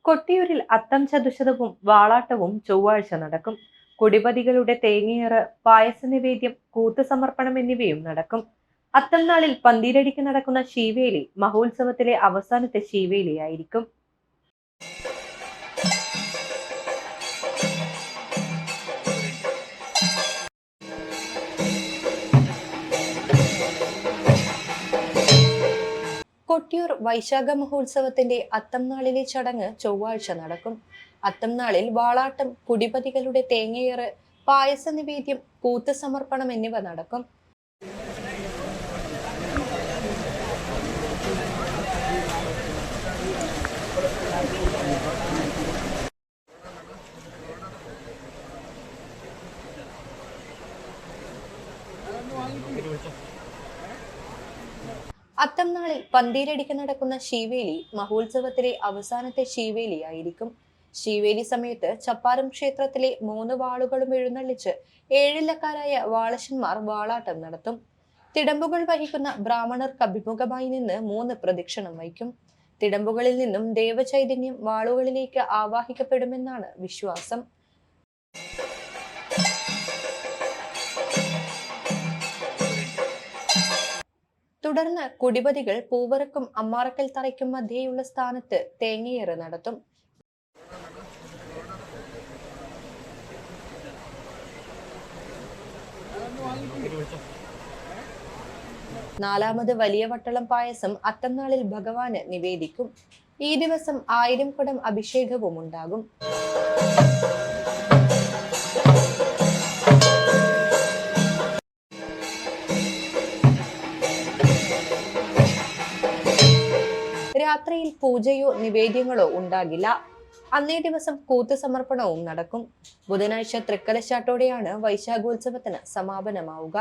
കൊട്ടിയൂരിൽ അത്തം ചതുശതവും വാളാട്ടവും ചൊവ്വാഴ്ച നടക്കും. കുടിപതികളുടെ തേങ്ങയേറ്, പായസ നിവേദ്യം, കൂത്തുസമർപ്പണം എന്നിവയും നടക്കും. അത്തം നാളിൽ പന്തീരടിക്ക് നടക്കുന്ന ശീവേലി മഹോത്സവത്തിലെ അവസാനത്തെ ശീവേലിയായിരിക്കും. കൊട്ടിയൂർ വൈശാഖ മഹോത്സവത്തിന്റെ അത്തം നാളിലെ ചടങ്ങ് ചൊവ്വാഴ്ച നടക്കും. അത്തം നാളിൽ വാളാട്ടം, കുടിപതികളുടെ തേങ്ങയേറ്, പായസ നിവേദ്യം, കൂത്ത് സമർപ്പണം എന്നിവ നടക്കും. അത്തം നാളിൽ പന്തീരടിക്ക് നടക്കുന്ന ശീവേലി മഹോത്സവത്തിലെ അവസാനത്തെ ശീവേലിയായിരിക്കും. ശീവേലി സമയത്ത് ചപ്പാരം ക്ഷേത്രത്തിലെ 3 വാളുകളും എഴുന്നള്ളിച്ച് ഏഴില്ലക്കാരായ വാളശന്മാർ വാളാട്ടം നടത്തും. തിടമ്പുകൾ വഹിക്കുന്ന ബ്രാഹ്മണർക്ക് അഭിമുഖമായി നിന്ന് 3 പ്രദക്ഷിണം വയ്ക്കും. തിടമ്പുകളിൽ നിന്നും ദേവചൈതന്യം വാളുകളിലേക്ക് ആവാഹിക്കപ്പെടുമെന്നാണ് വിശ്വാസം. തുടർന്ന് കുടിപതികൾ പൂവറക്കും അമ്മാറക്കൽ തറയ്ക്കും മധ്യേയുള്ള സ്ഥാനത്ത് തേങ്ങയേറ് നടത്തും. നാലാമത് വലിയ വട്ടളം പായസം അത്തംനാളിൽ ഭഗവാന് നിവേദിക്കും. ഈ ദിവസം 1000 കുടം അഭിഷേകവും ഉണ്ടാകും. രാത്രിയിൽ പൂജയോ നിവേദ്യങ്ങളോ ഉണ്ടാകില്ല. അന്നേ ദിവസം കൂത്ത് സമർപ്പണവും നടക്കും. ബുധനാഴ്ച തൃക്കലശാട്ടോടെയാണ് വൈശാഖോത്സവത്തിന് സമാപനമാവുക.